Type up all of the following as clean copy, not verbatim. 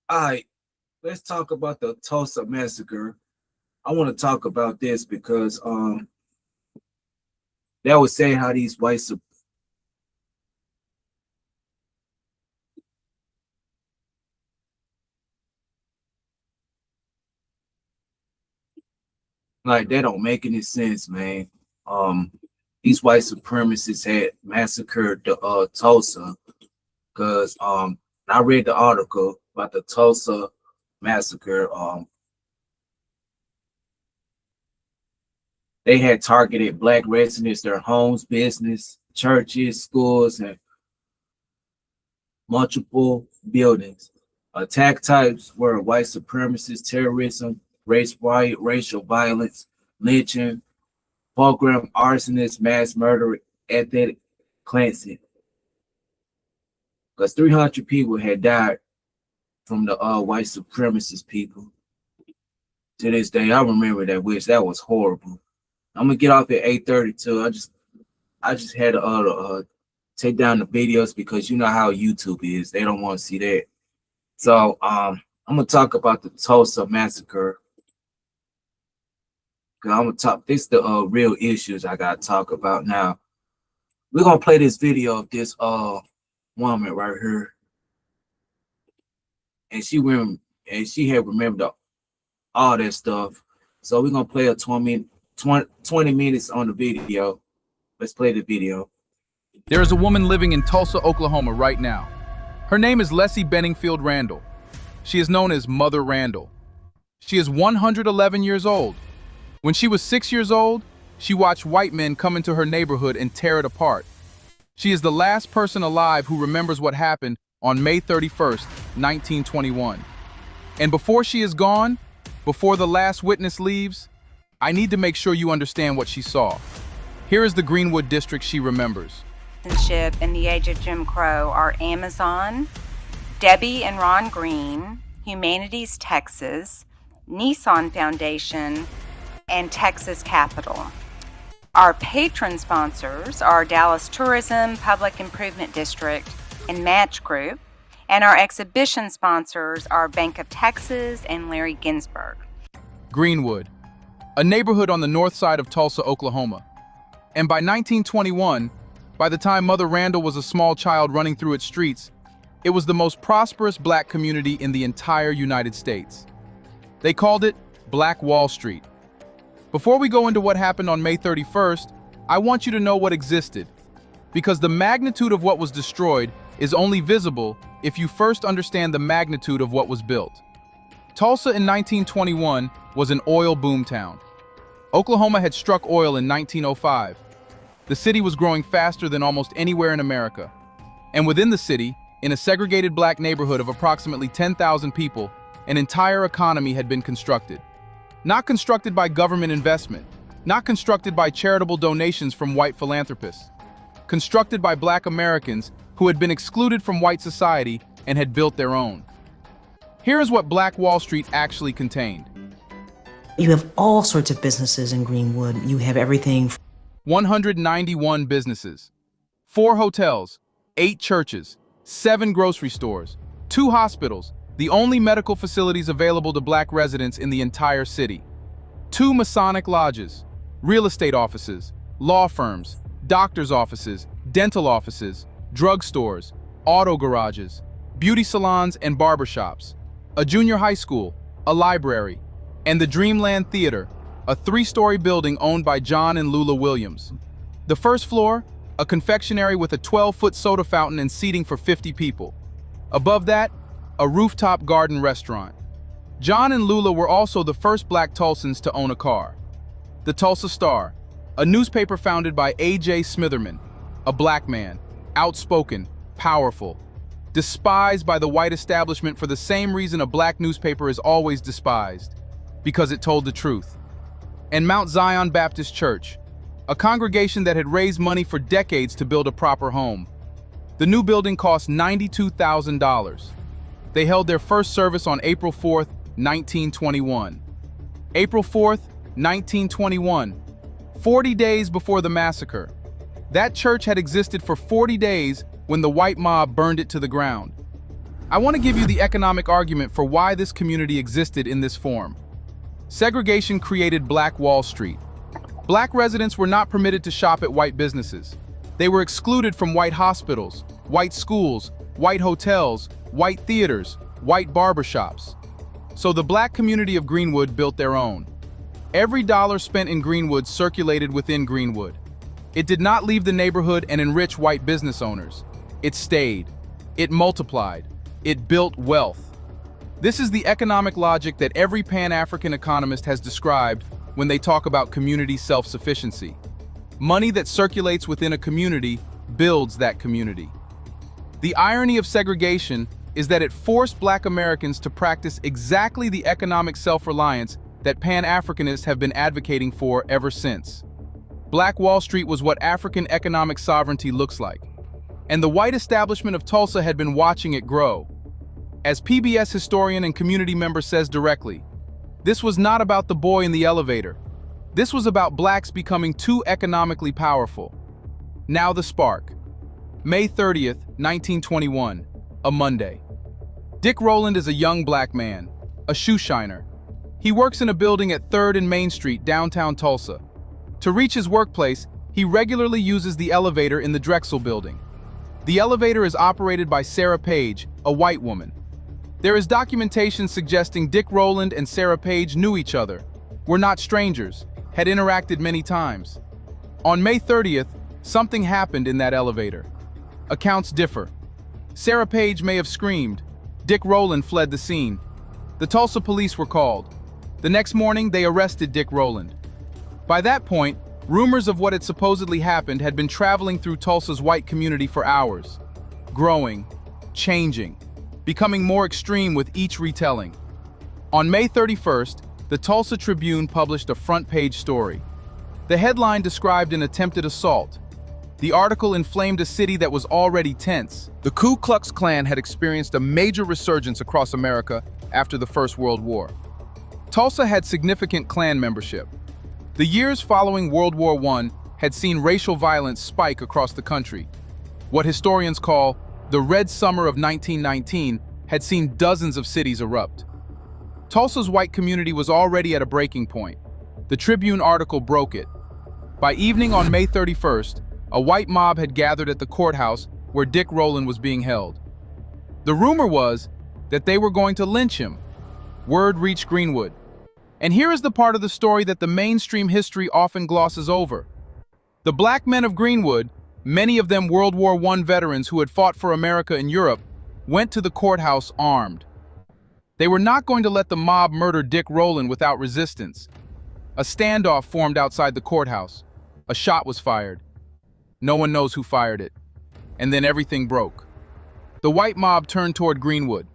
All right, let's talk about the Tulsa Massacre. I want to talk about this because that was saying how these like they don't make any sense, man. Um, these white supremacists had massacred the Tulsa because I read the article about the Tulsa massacre. They had targeted black residents, their homes, business, churches, schools, and multiple buildings. Attack types were white supremacist terrorism, racial violence, lynching, program arsonists, mass murder, ethnic cleansing. Because 300 people had died from the white supremacist people. To this day, I remember that, which that was horrible. I'm gonna get off at 8:32. I just had to take down the videos because you know how YouTube is. They don't want to see that. So I'm gonna talk about the Tulsa massacre. I'm gonna talk. This the real issues I gotta talk about now. We're gonna play this video of this woman right here, and she had remembered all that stuff. So we're gonna play a 20 minutes on the video. Let's play the video. There is a woman living in Tulsa, Oklahoma right now. Her name is Leslie Benningfield Randall. She is known as Mother Randall. She is 111 years old. When she was 6 years old, she watched white men come into her neighborhood and tear it apart. She is the last person alive who remembers what happened on May 31st, 1921. And before she is gone, before the last witness leaves, I need to make sure you understand what she saw. Here is the Greenwood district she remembers. In the age of Jim Crow are Amazon, Debbie and Ron Green, Humanities Texas, Nissan Foundation, and Texas Capital. Our patron sponsors are Dallas Tourism, Public Improvement District, and Match Group, and our exhibition sponsors are Bank of Texas and Larry Ginsberg. Greenwood, a neighborhood on the north side of Tulsa, Oklahoma. And by 1921, by the time Mother Randall was a small child running through its streets, it was the most prosperous black community in the entire United States. They called it Black Wall Street. Before we go into what happened on May 31st, I want you to know what existed, because the magnitude of what was destroyed is only visible if you first understand the magnitude of what was built. Tulsa in 1921 was an oil boomtown. Oklahoma had struck oil in 1905. The city was growing faster than almost anywhere in America. And within the city, in a segregated black neighborhood of approximately 10,000 people, an entire economy had been constructed. Not constructed by government investment, not constructed by charitable donations from white philanthropists. Constructed by black Americans who had been excluded from white society and had built their own. Here is what Black Wall Street actually contained. You have all sorts of businesses in Greenwood. You have everything. 191 businesses, 4 hotels, 8 churches, 7 grocery stores, 2 hospitals, the only medical facilities available to black residents in the entire city, 2 Masonic lodges, real estate offices, law firms, doctor's offices, dental offices, drugstores, auto garages, beauty salons and barbershops, a junior high school, a library, and the Dreamland Theater, a 3-story building owned by John and Lula Williams. The first floor, a confectionery with a 12-foot soda fountain and seating for 50 people. Above that, a rooftop garden restaurant. John and Lula were also the first black Tulsans to own a car. The Tulsa Star, a newspaper founded by A.J. Smitherman, a black man, outspoken, powerful, despised by the white establishment for the same reason a black newspaper is always despised, because it told the truth. And Mount Zion Baptist Church, a congregation that had raised money for decades to build a proper home. The new building cost $92,000. They held their first service on April 4th, 1921. April 4th, 1921, 40 days before the massacre. That church had existed for 40 days when the white mob burned it to the ground. I want to give you the economic argument for why this community existed in this form. Segregation created Black Wall Street. Black residents were not permitted to shop at white businesses. They were excluded from white hospitals, white schools, white hotels, white theaters, white barbershops. So the Black community of Greenwood built their own. Every dollar spent in Greenwood circulated within Greenwood. It did not leave the neighborhood and enrich white business owners. It stayed. It multiplied. It built wealth. This is the economic logic that every Pan-African economist has described when they talk about community self-sufficiency. Money that circulates within a community builds that community. The irony of segregation is that it forced Black Americans to practice exactly the economic self-reliance that Pan-Africanists have been advocating for ever since. Black Wall Street was what African economic sovereignty looks like, and the white establishment of Tulsa had been watching it grow. As PBS historian and community member says directly, this was not about the boy in the elevator. This was about Blacks becoming too economically powerful. Now the spark. May 30th, 1921, a Monday. Dick Rowland is a young Black man, a shoe shiner. He works in a building at 3rd and Main Street, downtown Tulsa. To reach his workplace, he regularly uses the elevator in the Drexel building. The elevator is operated by Sarah Page, a white woman. There is documentation suggesting Dick Rowland and Sarah Page knew each other, were not strangers, had interacted many times. On May 30th, something happened in that elevator. Accounts differ. Sarah Page may have screamed. Dick Rowland fled the scene. The Tulsa police were called. The next morning, they arrested Dick Rowland. By that point, rumors of what had supposedly happened had been traveling through Tulsa's white community for hours, growing, changing, becoming more extreme with each retelling. On May 31st, the Tulsa Tribune published a front-page story. The headline described an attempted assault. The article inflamed a city that was already tense. The Ku Klux Klan had experienced a major resurgence across America after the First World War. Tulsa had significant Klan membership. The years following World War I had seen racial violence spike across the country. What historians call the Red Summer of 1919 had seen dozens of cities erupt. Tulsa's white community was already at a breaking point. The Tribune article broke it. By evening on May 31st, a white mob had gathered at the courthouse where Dick Rowland was being held. The rumor was that they were going to lynch him. Word reached Greenwood. And here is the part of the story that the mainstream history often glosses over. The Black men of Greenwood, many of them World War I veterans who had fought for America in Europe, went to the courthouse armed. They were not going to let the mob murder Dick Rowland without resistance. A standoff formed outside the courthouse. A shot was fired. No one knows who fired it. And then everything broke. The white mob turned toward Greenwood.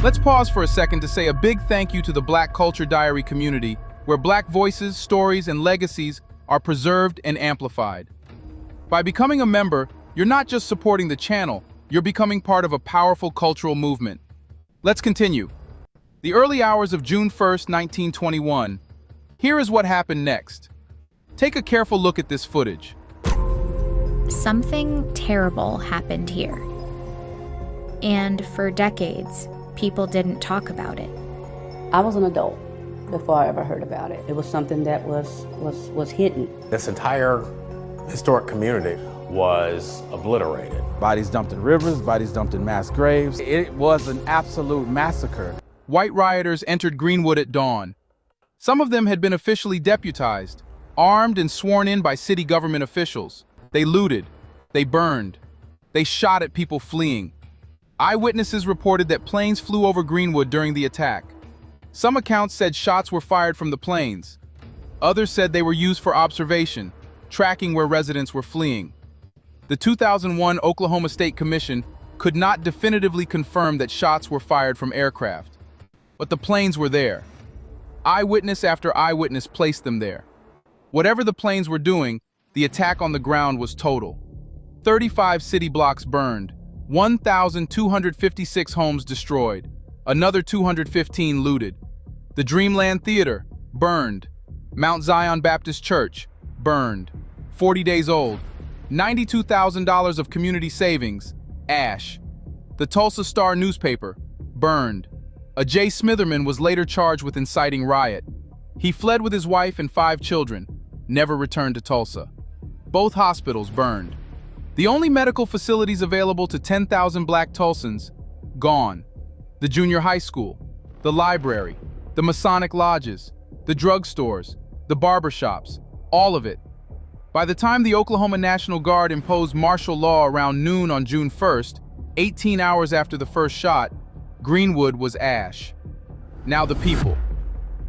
Let's pause for a second to say a big thank you to the Black Culture Diary community, where Black voices, stories, and legacies are preserved and amplified. By becoming a member, you're not just supporting the channel, you're becoming part of a powerful cultural movement. Let's continue. The early hours of June 1st, 1921. Here is what happened next. Take a careful look at this footage. Something terrible happened here. And for decades, people didn't talk about it. I was an adult before I ever heard about it. It was something that was hidden. This entire historic community was obliterated. Bodies dumped in rivers, bodies dumped in mass graves. It was an absolute massacre. White rioters entered Greenwood at dawn. Some of them had been officially deputized, armed and sworn in by city government officials. They looted, they burned, they shot at people fleeing. Eyewitnesses reported that planes flew over Greenwood during the attack. Some accounts said shots were fired from the planes. Others said they were used for observation, tracking where residents were fleeing. The 2001 Oklahoma State Commission could not definitively confirm that shots were fired from aircraft, but the planes were there. Eyewitness after eyewitness placed them there. Whatever the planes were doing, the attack on the ground was total. 35 city blocks burned, 1,256 homes destroyed, another 215 looted. The Dreamland Theater, burned. Mount Zion Baptist Church, burned. 40 days old. $92,000 of community savings, ash. The Tulsa Star newspaper, burned. A J. Smitherman was later charged with inciting riot. He fled with his wife and 5 children, never returned to Tulsa. Both hospitals burned. The only medical facilities available to 10,000 black Tulsans, gone. The junior high school, the library, the Masonic lodges, the drugstores, the barbershops, all of it. By the time the Oklahoma National Guard imposed martial law around noon on June 1st, 18 hours after the first shot, Greenwood was ash. Now the people.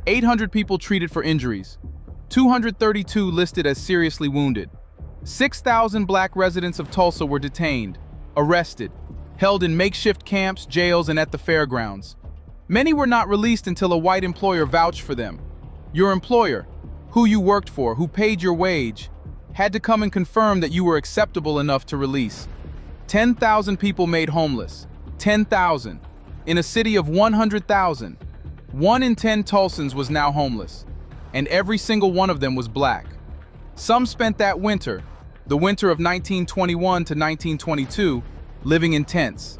800 people treated for injuries, 232 listed as seriously wounded. 6,000 black residents of Tulsa were detained, arrested, held in makeshift camps, jails, and at the fairgrounds. Many were not released until a white employer vouched for them. Your employer, who you worked for, who paid your wage, had to come and confirm that you were acceptable enough to release. 10,000 people made homeless. 10,000. In a city of 100,000. 1 in 10 Tulsans was now homeless, and every single one of them was black. Some spent that winter, the winter of 1921 to 1922, living in tents.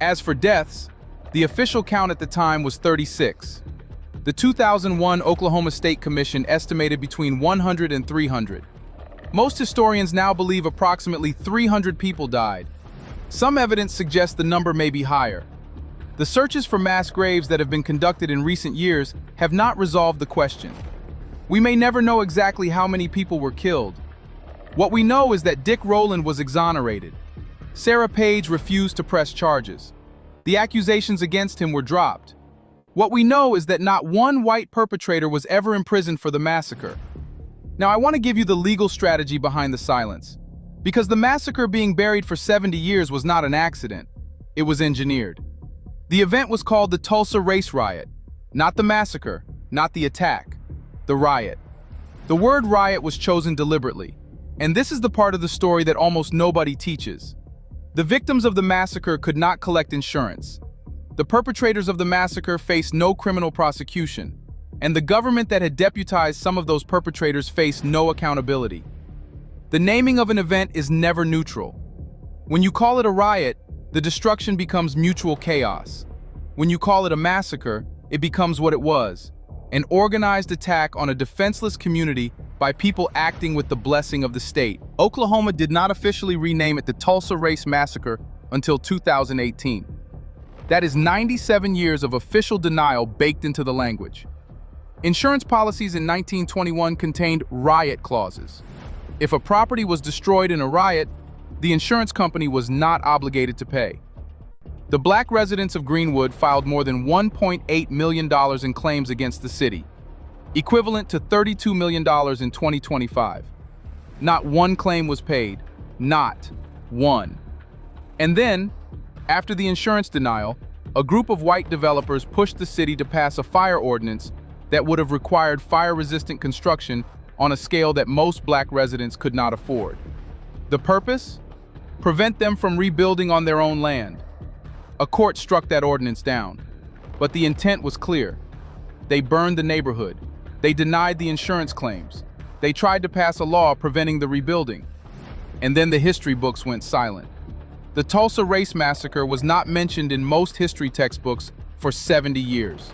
As for deaths, the official count at the time was 36. The 2001 Oklahoma State Commission estimated between 100 and 300. Most historians now believe approximately 300 people died. Some evidence suggests the number may be higher. The searches for mass graves that have been conducted in recent years have not resolved the question. We may never know exactly how many people were killed. What we know is that Dick Rowland was exonerated. Sarah Page refused to press charges. The accusations against him were dropped. What we know is that not one white perpetrator was ever imprisoned for the massacre. Now, I want to give you the legal strategy behind the silence, because the massacre being buried for 70 years was not an accident. It was engineered. The event was called the Tulsa Race Riot, not the massacre, not the attack, the riot. The word riot was chosen deliberately, and this is the part of the story that almost nobody teaches. The victims of the massacre could not collect insurance. The perpetrators of the massacre faced no criminal prosecution, and the government that had deputized some of those perpetrators faced no accountability. The naming of an event is never neutral. When you call it a riot, the destruction becomes mutual chaos. When you call it a massacre, it becomes what it was, an organized attack on a defenseless community by people acting with the blessing of the state. Oklahoma did not officially rename it the Tulsa Race Massacre until 2018. That is 97 years of official denial baked into the language. Insurance policies in 1921 contained riot clauses. If a property was destroyed in a riot, the insurance company was not obligated to pay. The black residents of Greenwood filed more than $1.8 million in claims against the city, equivalent to $32 million in 2025. Not one claim was paid, not one. And then, after the insurance denial, a group of white developers pushed the city to pass a fire ordinance that would have required fire-resistant construction on a scale that most black residents could not afford. The purpose? Prevent them from rebuilding on their own land. A court struck that ordinance down, but the intent was clear. They burned the neighborhood. They denied the insurance claims. They tried to pass a law preventing the rebuilding. And then the history books went silent. The Tulsa Race Massacre was not mentioned in most history textbooks for 70 years.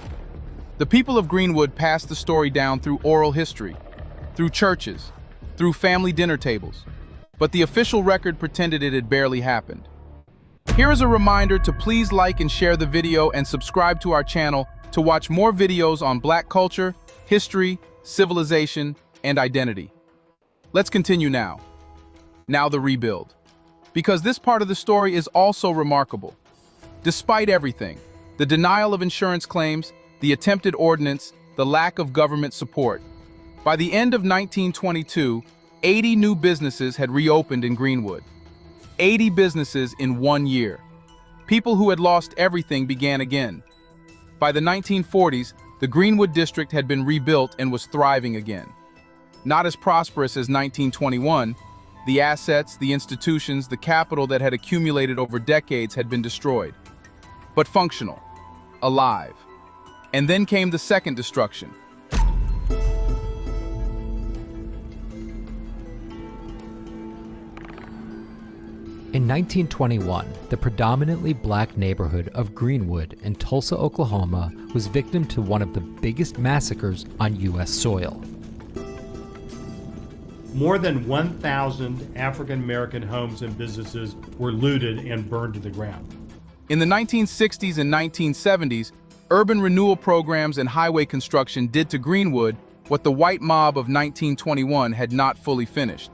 The people of Greenwood passed the story down through oral history, through churches, through family dinner tables, but the official record pretended it had barely happened. Here is a reminder to please like and share the video and subscribe to our channel to watch more videos on black culture, history, civilization, and identity. Let's continue now. Now the rebuild. Because this part of the story is also remarkable. Despite everything, the denial of insurance claims, the attempted ordinance, the lack of government support. By the end of 1922, 80 new businesses had reopened in Greenwood. 80 businesses in 1 year. People who had lost everything began again. By the 1940s, the Greenwood district had been rebuilt and was thriving again. Not as prosperous as 1921, the assets, the institutions, the capital that had accumulated over decades had been destroyed. But functional, alive. And then came the second destruction. In 1921, the predominantly black neighborhood of Greenwood in Tulsa, Oklahoma was victim to one of the biggest massacres on U.S. soil. More than 1,000 African American homes and businesses were looted and burned to the ground. In the 1960s and 1970s, urban renewal programs and highway construction did to Greenwood what the white mob of 1921 had not fully finished.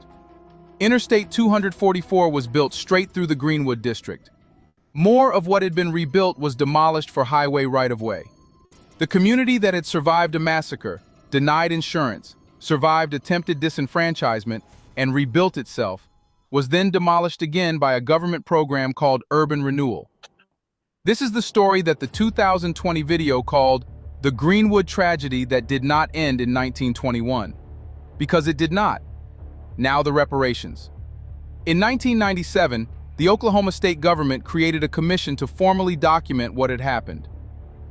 Interstate 244 was built straight through the Greenwood district. More of what had been rebuilt was demolished for highway right-of-way. The community that had survived a massacre, denied insurance, survived attempted disenfranchisement, and rebuilt itself, was then demolished again by a government program called urban renewal. This is the story that the 2020 video called "The Greenwood Tragedy That Did Not End in 1921." Because it did not. Now the reparations. In 1997, the Oklahoma state government created a commission to formally document what had happened.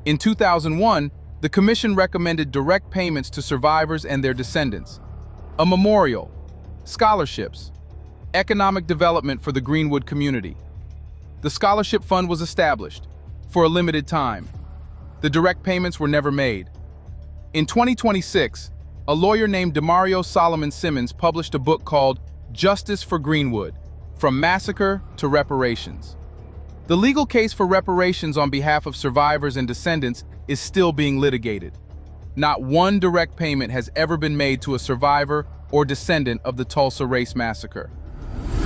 In 2001, the commission recommended direct payments to survivors and their descendants, a memorial, scholarships, economic development for the Greenwood community. The scholarship fund was established for a limited time. The direct payments were never made. In 2026, a lawyer named Demario Solomon Simmons published a book called Justice for Greenwood: From Massacre to Reparations. The legal case for reparations on behalf of survivors and descendants is still being litigated. Not one direct payment has ever been made to a survivor or descendant of the Tulsa Race Massacre.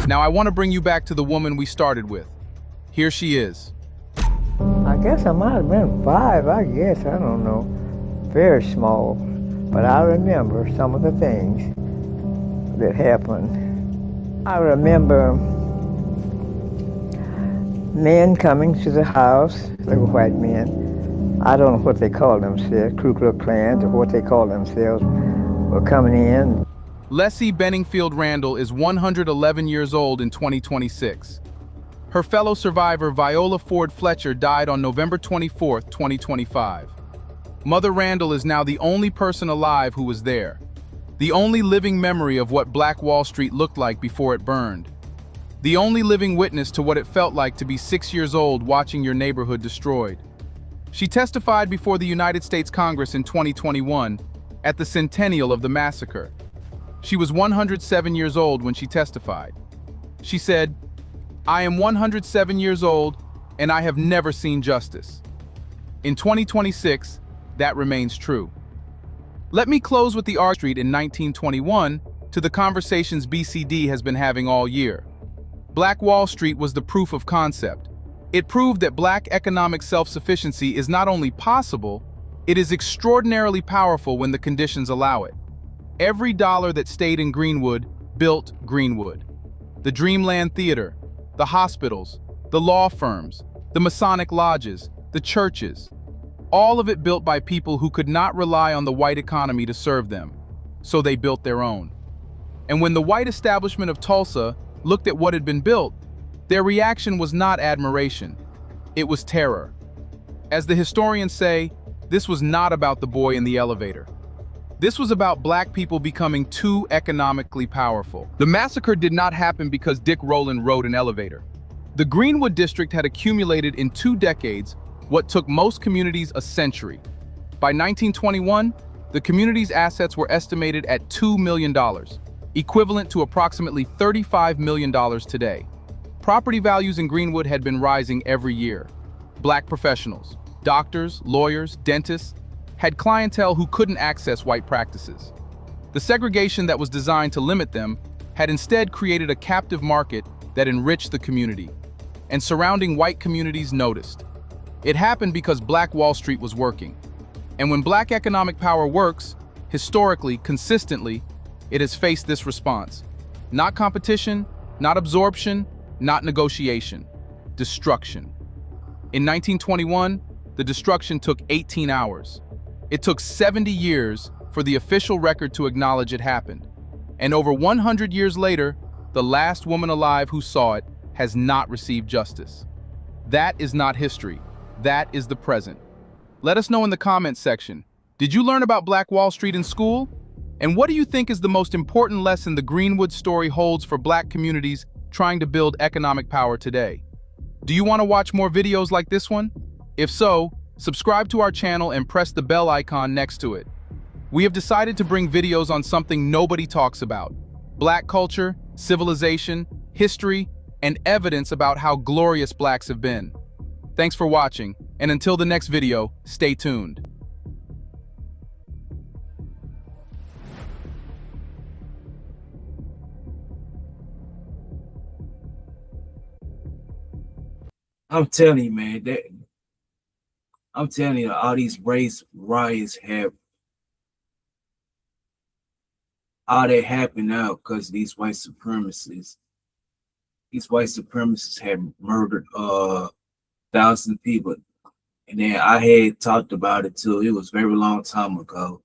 Now I want to bring you back to the woman we started with. Here she is. I guess I might have been 5, I don't know. Very small. But I remember some of the things that happened. I remember men coming to the house. They were white men. I don't know what they called themselves, Ku Klux Klans or what they called themselves, were coming in. Leslie Benningfield Randall is 111 years old in 2026. Her fellow survivor, Viola Ford Fletcher, died on November 24, 2025. Mother Randall is now the only person alive who was there, the only living memory of what Black Wall Street looked like before it burned, the only living witness to what it felt like to be 6 years old watching your neighborhood destroyed. She testified before the United States Congress in 2021 at the centennial of the massacre. She was 107 years old when she testified. She said, "I am 107 years old and I have never seen justice." In 2026, that remains true. Let me close with the Street in 1921 to the conversations BCD has been having all year. Black Wall Street was the proof of concept. It proved that black economic self-sufficiency is not only possible, it is extraordinarily powerful when the conditions allow it. Every dollar that stayed in Greenwood built Greenwood. The Dreamland Theater, the hospitals, the law firms, the Masonic lodges, the churches, all of it built by people who could not rely on the white economy to serve them, so they built their own. And when the white establishment of Tulsa looked at what had been built, their reaction was not admiration, it was terror. As the historians say, this was not about the boy in the elevator. This was about black people becoming too economically powerful. The massacre did not happen because Dick Rowland rode an elevator. The Greenwood district had accumulated in 2 decades what took most communities a century. By 1921, the community's assets were estimated at $2 million, equivalent to approximately $35 million today. Property values in Greenwood had been rising every year. Black professionals, doctors, lawyers, dentists, had clientele who couldn't access white practices. The segregation that was designed to limit them had instead created a captive market that enriched the community, and surrounding white communities noticed. It happened because Black Wall Street was working. And when black economic power works, historically, consistently, it has faced this response. Not competition, not absorption, not negotiation. Destruction. In 1921, the destruction took 18 hours. It took 70 years for the official record to acknowledge it happened. And over 100 years later, the last woman alive who saw it has not received justice. That is not history. That is the present. Let us know in the comments section. Did you learn about Black Wall Street in school? And what do you think is the most important lesson the Greenwood story holds for black communities trying to build economic power today. Do you want to watch more videos like this one? If so, subscribe to our channel and press the bell icon next to it. We have decided to bring videos on something nobody talks about: Black culture, civilization, history, and evidence about how glorious Blacks have been. Thanks for watching, and until the next video, stay tuned. I'm telling you, man, I'm telling you, all these race riots have all that happened now because these white supremacists. These white supremacists have murdered thousands of people. And then I had talked about it too. It was a very long time ago.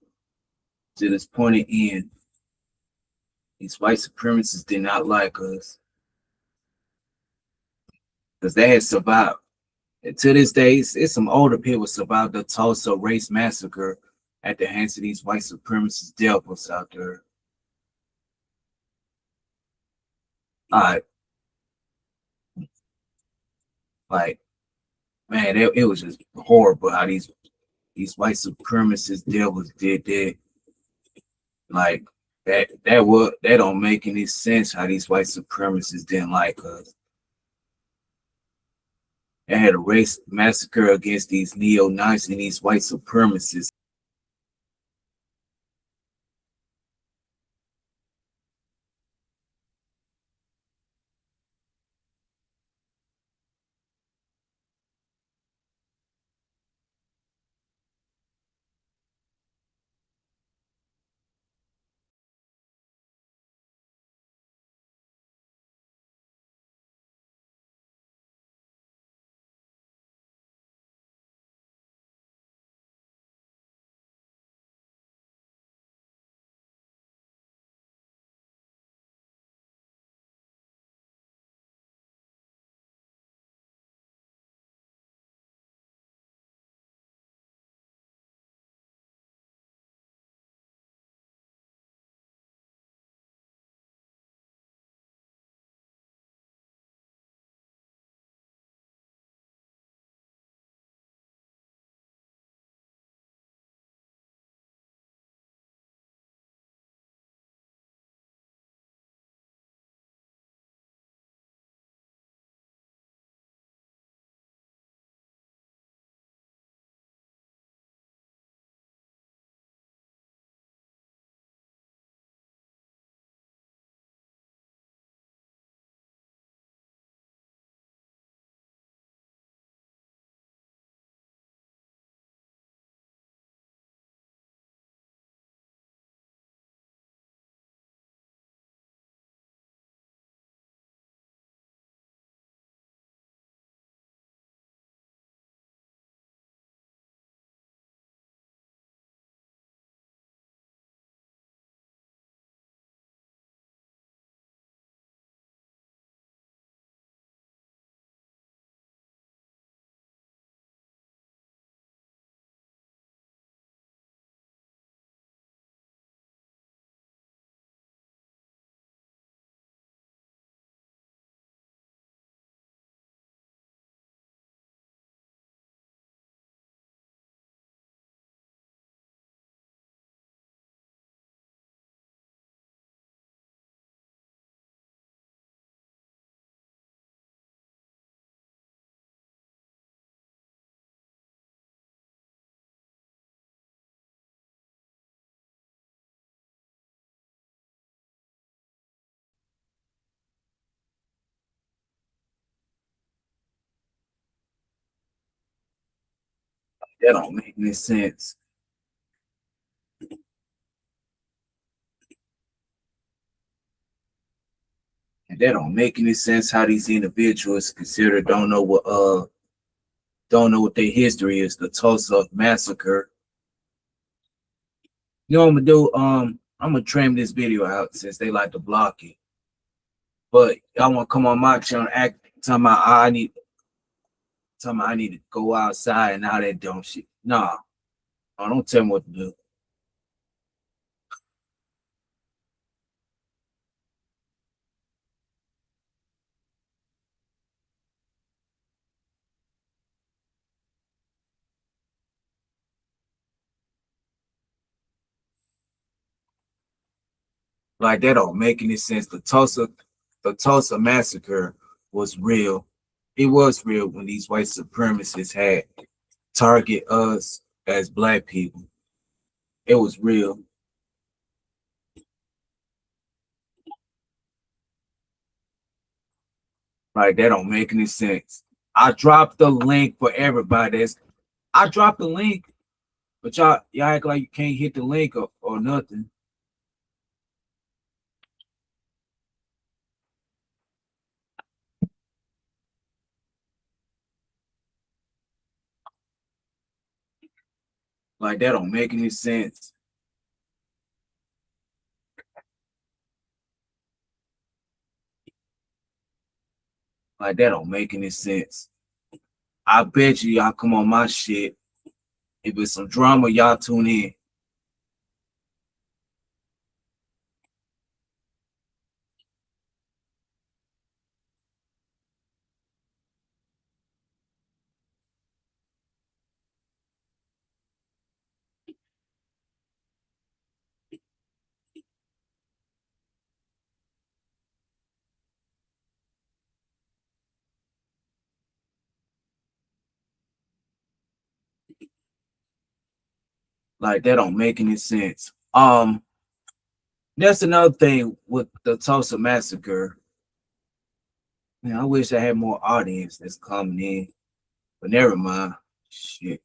To this point at end. These white supremacists did not like us. Because they had survived. And to this day, it's some older people survived the Tulsa race massacre at the hands of these white supremacist devils out there. Like, man, it was just horrible how these white supremacist devils did that. Like that don't make any sense how these white supremacists didn't like us. They had a race massacre against these neo-Nazis and these white supremacists. That don't make any sense. And that don't make any sense how these individuals consider don't know what their history is. The Tulsa Massacre. You know what I'm gonna do? I'm gonna trim this video out since they like to block it. But y'all wanna come on my channel act talking about I need to go outside and all that dumb shit. Nah. Don't tell me what to do. Like that don't make any sense. The Tulsa Massacre was real. It was real when these white supremacists had target us as black people. It was real. Like that don't make any sense. I dropped the link for everybody. I dropped the link, but y'all act like you can't hit the link or nothing. Like that don't make any sense. Like that don't make any sense. I bet you y'all come on my shit. If it's some drama, y'all tune in. Like that don't make any sense. That's another thing with the Tulsa Massacre. Man, I wish I had more audience that's coming in, but never mind. Shit.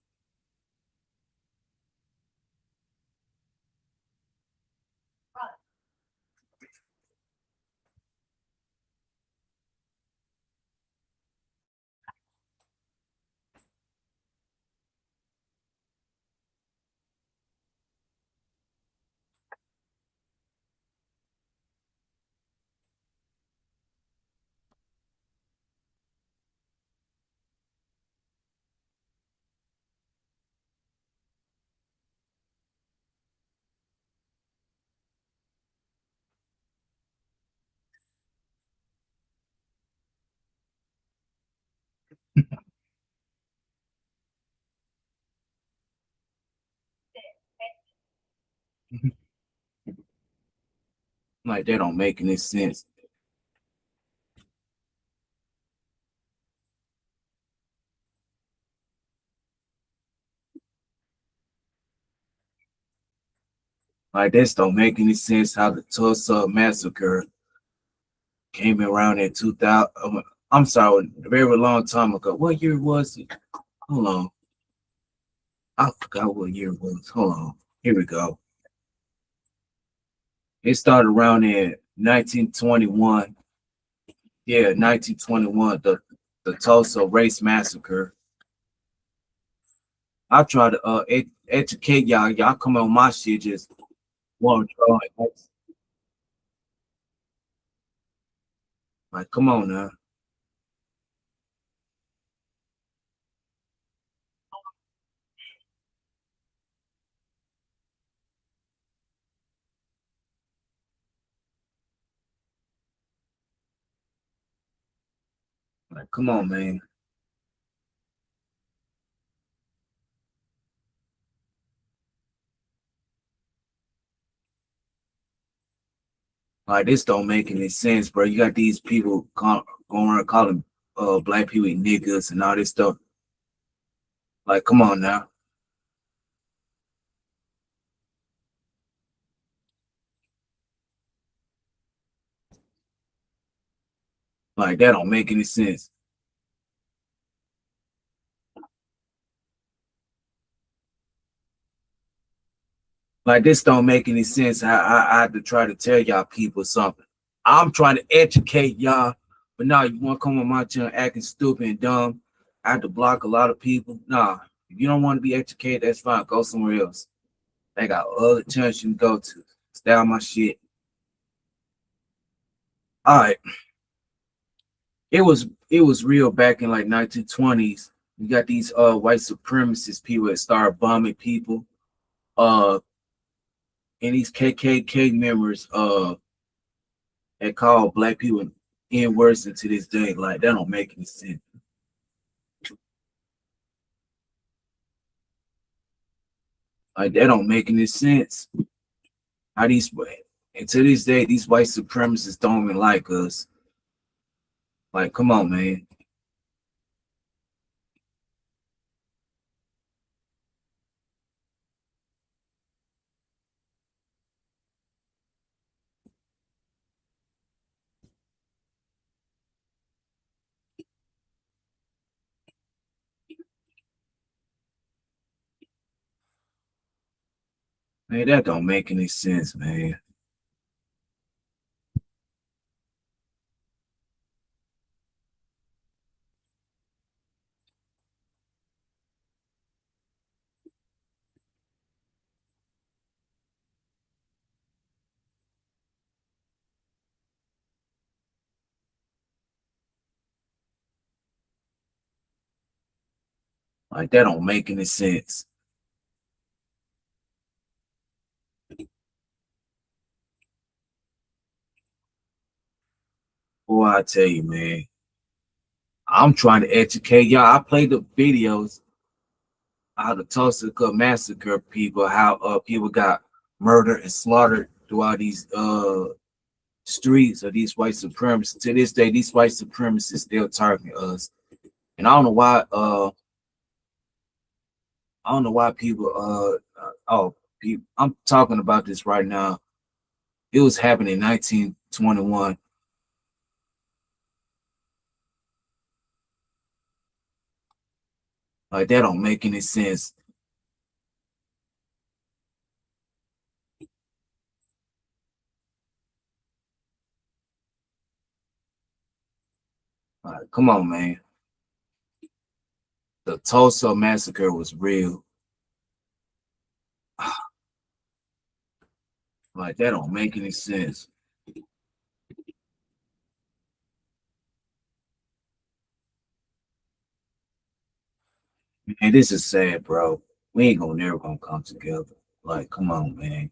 Like that don't make any sense. Like this don't make any sense how the Tulsa Massacre came around in 2000. I'm sorry, a very long time ago. What year was it? Hold on. I forgot what year it was. Hold on. Here we go. It started around in 1921. Yeah, 1921, the Tulsa Race Massacre. I try to educate y'all. Y'all come on my shit, just want to try. Like, come on now. Like, come on, man. Like, this don't make any sense, bro. You got these people going around calling black people niggas and all this stuff. Like, come on now. Like, that don't make any sense. Like, this don't make any sense. I have to try to tell y'all people something. I'm trying to educate y'all, but now you want to come on my channel acting stupid and dumb. I have to block a lot of people. Nah, if you don't want to be educated, that's fine. Go somewhere else. They got other channels you can go to. Stay on my shit. All right. It was real back in like 1920s. You got these white supremacist people that started bombing people. Uh and these KKK members that call black people N words to this day. Like that don't make any sense. Like that don't make any sense. How these And to this day, these white supremacists don't even like us. Like, come on, man. Man, that don't make any sense, man. Like, that don't make any sense. Boy, I tell you, man. I'm trying to educate y'all. I played the videos how the Tulsa Massacre people, how people got murdered and slaughtered throughout these streets of these white supremacists. To this day, these white supremacists still targeting us. And I don't know why people people, I'm talking about this right now. It was happening in 1921. Like, that don't make any sense. Like, come on, man. The Tulsa Massacre was real. Like, that don't make any sense. Man, this is sad, bro. We ain't never gonna come together. Like, come on, man.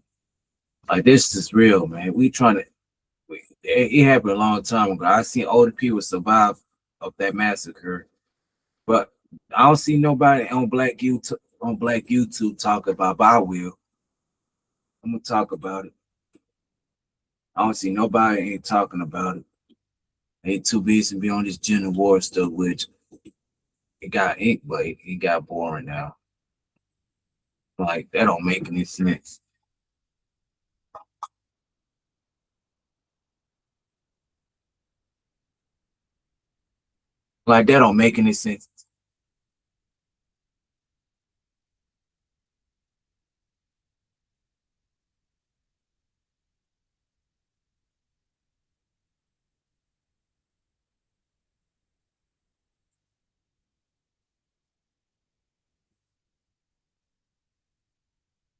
Like, this is real, man. We trying to. It happened a long time ago. I seen older people survive of that massacre, but I don't see nobody on Black YouTube talk about. But I will. I'm gonna talk about it. I don't see nobody ain't talking about it. They too busy to be on this gender war stuff, which it got ink, but it got boring now. Like, that don't make any sense. Like, that don't make any sense.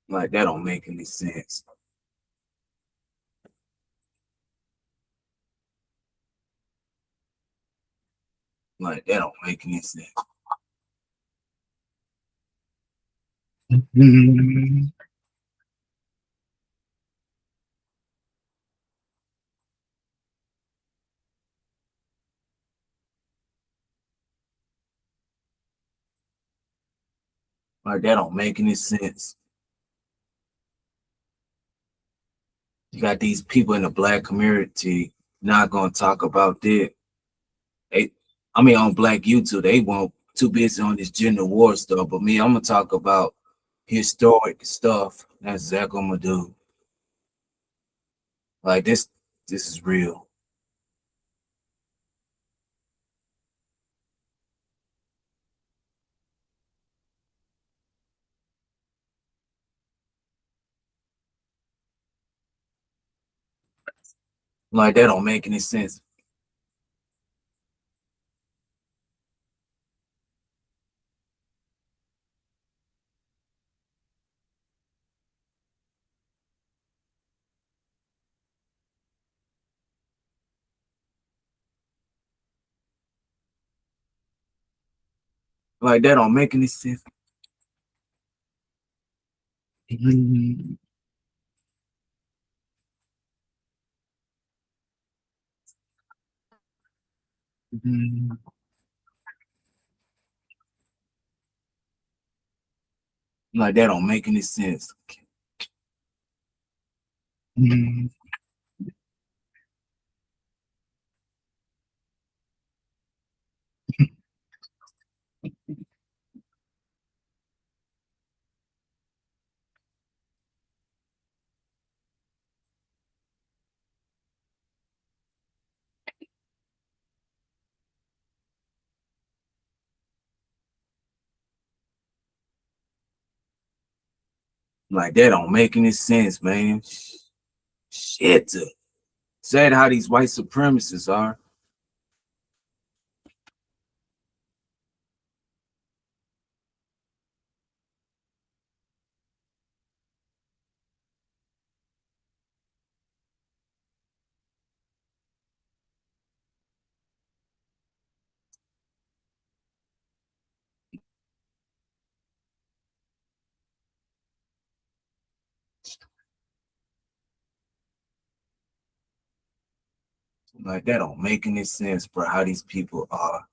Like, that don't make any sense. Like, that don't make any sense. Like, that don't make any sense. You got these people in the Black community not gonna talk about that. They, I mean, on Black YouTube, they won't too busy on this gender war stuff. But me, I'm gonna talk about historic stuff. That's exactly what I'm gonna do. Like, this is real. Like, that don't make any sense. Like, that don't make any sense. Like, that don't make any sense. Like that don't make any sense, man. Shit. Sad how these white supremacists are. Like that don't make any sense, bro. How these people are.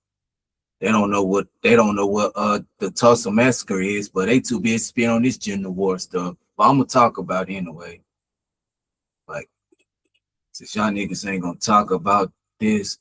They don't know what the Tulsa Massacre is, but they too busy spending on this gender war stuff. But I'm gonna talk about it anyway. Like, since y'all niggas ain't gonna talk about this,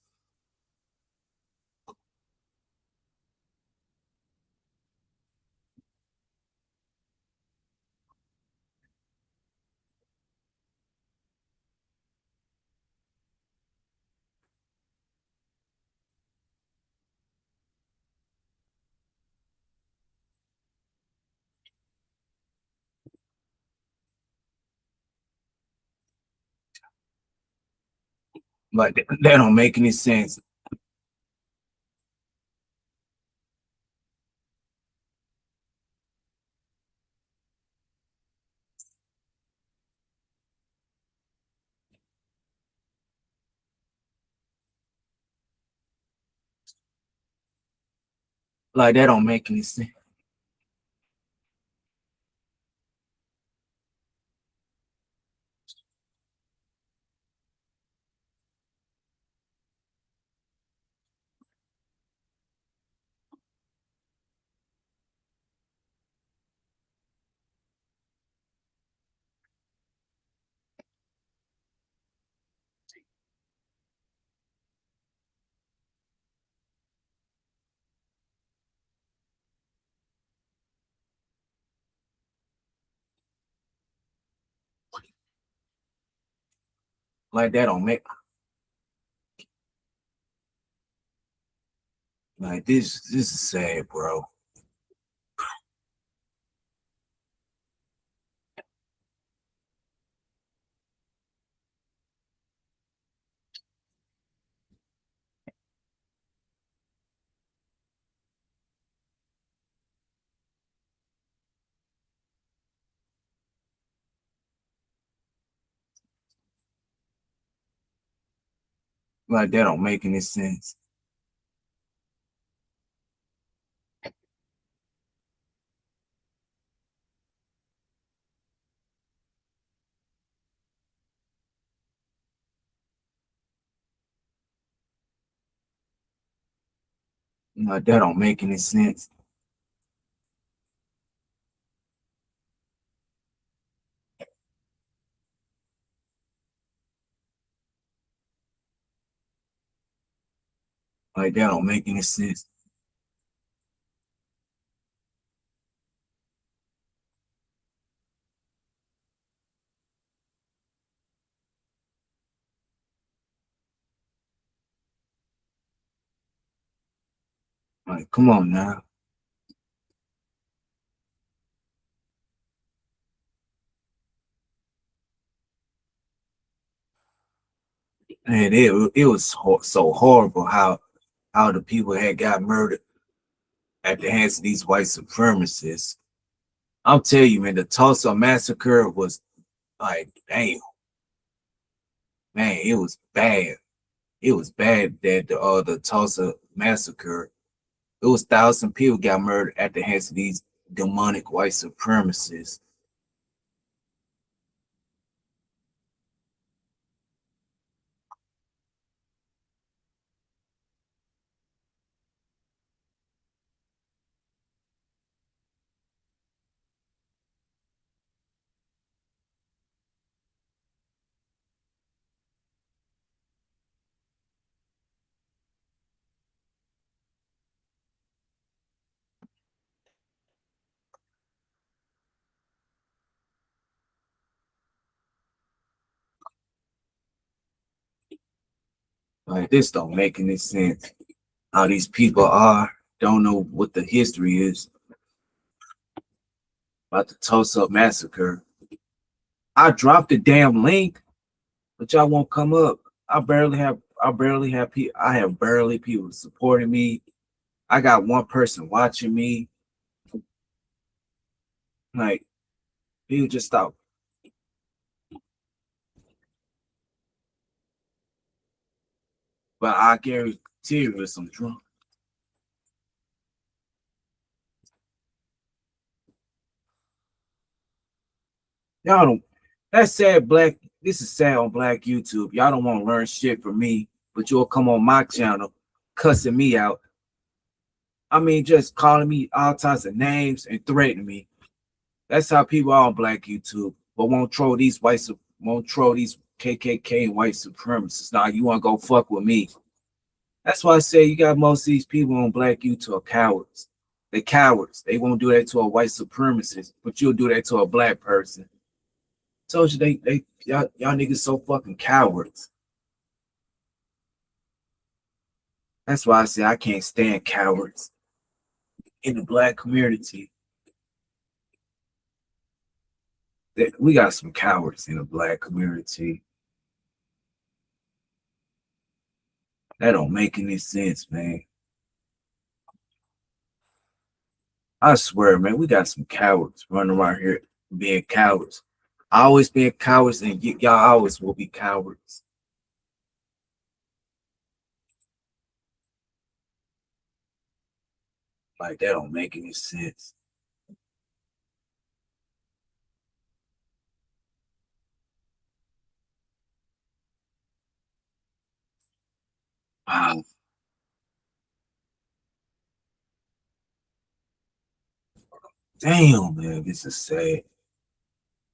like that don't make any sense. Like that don't make any sense. Like that don't make like this is sad, bro. Like that don't make any sense. Like that don't make any sense. Like that don't make any sense. Like, come on now. And it was so horrible how the people had got murdered at the hands of these white supremacists. I'll tell you, man, the Tulsa Massacre was like, damn, man, it was bad. It was bad that the Tulsa Massacre, it was 1,000 people got murdered at the hands of these demonic white supremacists. Like this don't make any sense. How these people are, don't know what the history is. about the Tulsa Massacre. I dropped the damn link, but y'all won't come up. I have barely people supporting me. I got one person watching me. Like, people just stop. But I guarantee you there's some drunk. Y'all don't. That's sad. This is sad on Black YouTube. Y'all don't want to learn shit from me, but you'll come on my channel, cussing me out. I mean, just calling me all types of names and threatening me. That's how people are on Black YouTube, but won't troll these KKK and white supremacists. Now you want to go fuck with me? That's why I say you got most of these people on Black YouTube are cowards. They cowards. They won't do that to a white supremacist, but you'll do that to a black person. Told you y'all niggas so fucking cowards. That's why I say I can't stand cowards in the black community. We got some cowards in the black community. That don't make any sense, man. I swear, man, we got some cowards running around here being cowards. Always being cowards, and y'all always will be cowards. Like, that don't make any sense. Wow. Damn, man, this is sad.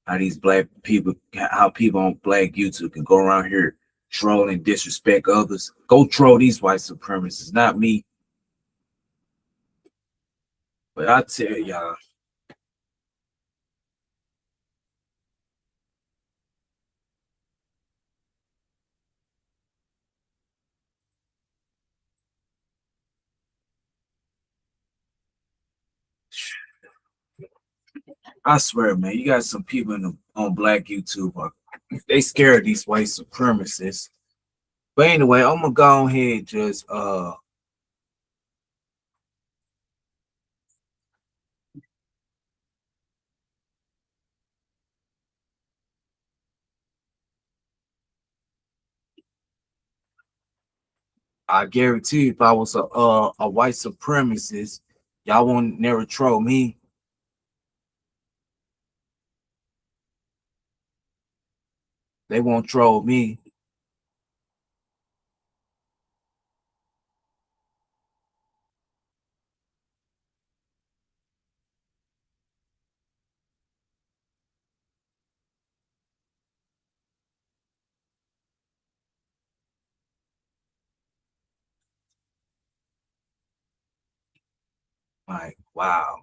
How people on Black YouTube can go around here troll and disrespect others. Go troll these white supremacists, not me. But I tell y'all, I swear, man, you got some people on Black YouTube. They scared of these white supremacists. But anyway, I'm gonna go ahead and just I guarantee you, if I was a white supremacist, y'all won't never troll me. They won't troll me. Like, wow.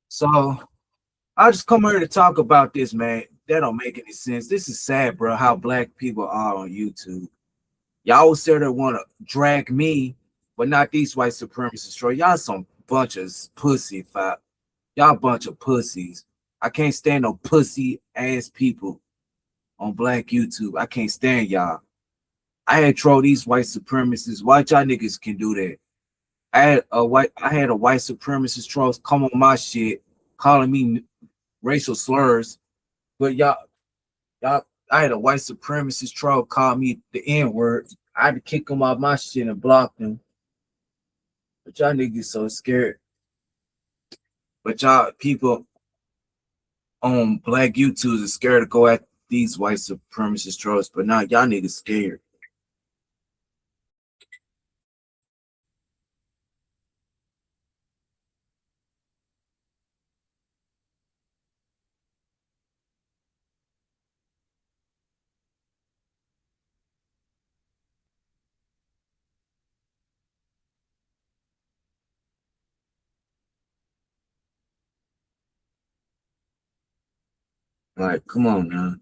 So I just come here to talk about this, man. That don't make any sense. This is sad, bro, how black people are on YouTube. Y'all sit there want to drag me, but not these white supremacists. Bro. Y'all some bunch of pussy. Y'all bunch of pussies. I can't stand no pussy ass people on Black YouTube. I can't stand y'all. I had troll these white supremacists. Why y'all niggas can do that? I had a white supremacist trolls come on my shit, calling me racial slurs. But I had a white supremacist troll call me the N-word. I had to kick him off my shit and block them. But y'all niggas so scared. But y'all people on Black YouTube is scared to go at these white supremacist trolls. But now y'all niggas scared. Like, come on now.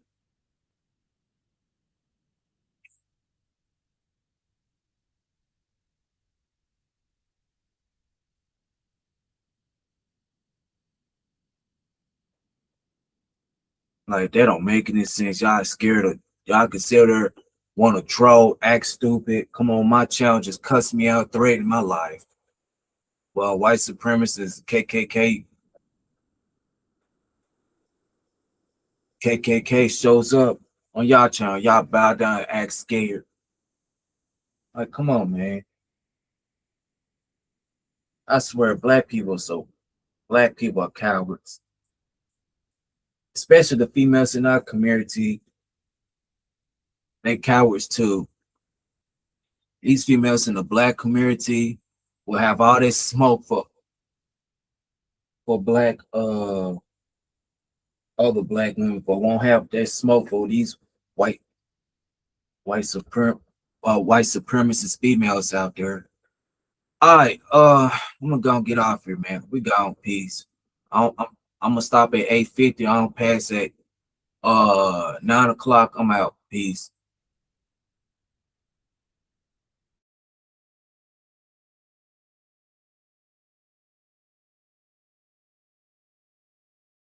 Like, that don't make any sense. Y'all scared of, y'all consider want to troll, act stupid, come on my channel, just cuss me out, threaten my life. Well, white supremacists, KKK shows up on y'all channel, y'all bow down and act scared. Like, come on, man. I swear, black people are cowards. Especially the females in our community. They cowards too. These females in the black community will have all this smoke for black other black women, but won't have that smoke for these white supremacist females out there. All right, I'm gonna get off here, man. We gone. Peace. I'm gonna stop at 8:50. I don't pass at 9 o'clock. I'm out. Peace.